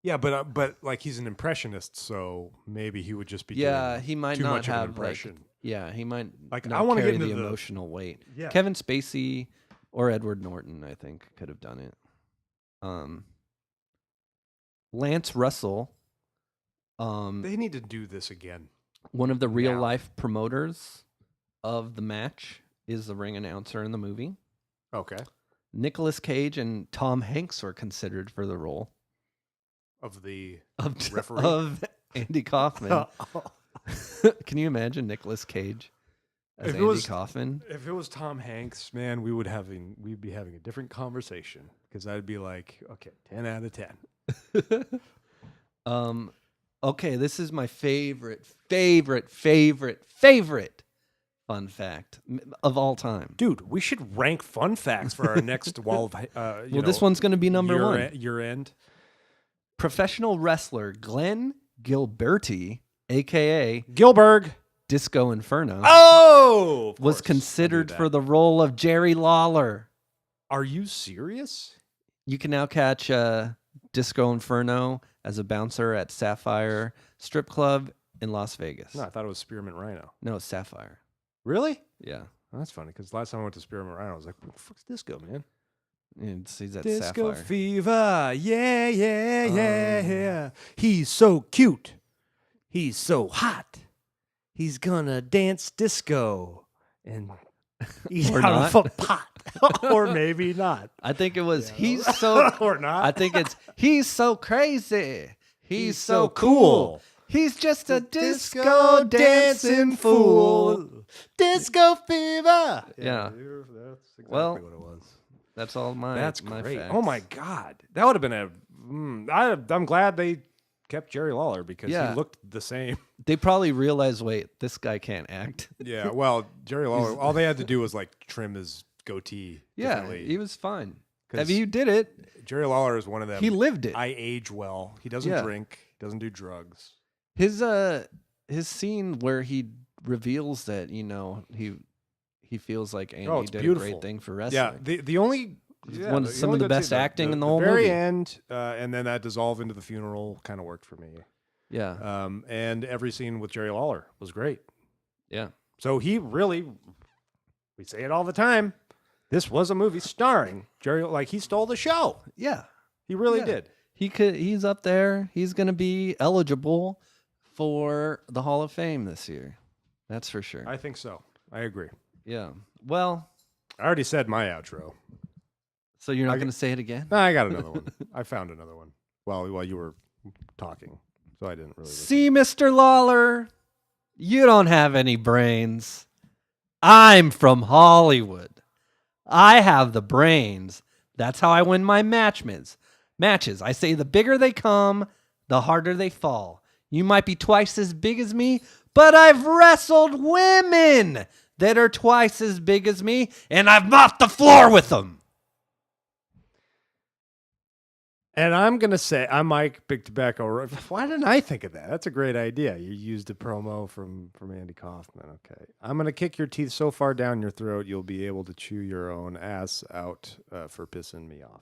Yeah, but like he's an impressionist, so maybe he would just be Yeah, doing he might too not much of an have like. impression. Yeah, he might Like, not I wanna carry get into the the- emotional weight. Yeah. Kevin Spacey or Edward Norton, I think, could have done it. Lance Russell, They need to do this again. one of the real Now. life promoters of the match, is the ring announcer in the movie. Okay. Nicolas Cage and Tom Hanks were considered for the role Of the of referee? of Andy Kaufman. Can you imagine Nicolas Cage as If it Andy was- Kaufman? If it was Tom Hanks, man, we'd be having a different conversation, because I'd be like, okay, 10 out of 10. Okay, this is my favorite fun fact of all time. Dude, we should rank fun facts for our next wall of Well, this one's going to be number one. Year end. Professional wrestler Glenn Gilberti, aka Gilbert. Disco Inferno, Oh, of was course. I knew considered that. for the role of Jerry Lawler. Are you serious? You can now catch Disco Inferno as a bouncer at Sapphire Strip Club in Las Vegas. No, I thought it was Spearmint Rhino. No, it's Sapphire. Really? Yeah. Well, that's funny, because last time I went to Spearmint Rhino, I was like, "What the fuck's Disco, man?" He's at Disco Sapphire. Fever, yeah. He's so cute. He's so hot. He's gonna dance disco and eat Or out of not. a pot. or maybe not. I think it was he's so Or not. I think it's he's so crazy. He's so so cool. cool. He's just a disco dancing fool. Disco fever. Yeah. That's exactly Well, what it was. That's all my That's my great. facts. Oh my God. That would have been I'm glad they kept Jerry Lawler because Yeah. he looked the same. They probably realized, wait, this guy can't act. Yeah. Well, Jerry Lawler, all they had to do was like trim his goatee. Yeah, differently. he was fine. 'Cause Have you did it? Jerry Lawler is one of them. He lived it. I age well. He doesn't Yeah. drink. He doesn't do drugs. His scene where he reveals that he feels like Andy it's did a beautiful. great thing for wrestling. Yeah. The only Some of the good best scene, acting in the whole very movie. end, and then that dissolve into the funeral kind of worked for me. Yeah, And every scene with Jerry Lawler was great. yeah. So he really, we say it all the time. This was a movie starring Jerry. Like he stole the show. Yeah. He really Yeah. did. He's up there. He's gonna be eligible for the Hall of Fame this year. That's for sure. I think so. I agree. Yeah. Well, I already said my outro. so you're not gonna say it again? No, I got another one. I found another one. While you were talking, so I didn't really. Listen. See, Mr. Lawler, you don't have any brains. I'm from Hollywood. I have the brains. That's how I win my matches. I say the bigger they come, the harder they fall. You might be twice as big as me, but I've wrestled women that are twice as big as me, and I've mopped the floor with them. And I'm gonna say I'm Mike Big Tobacco. Why didn't I think of that? That's a great idea. You used a promo from Andy Kaufman. Okay, I'm gonna kick your teeth so far down your throat you'll be able to chew your own ass out for pissing me off.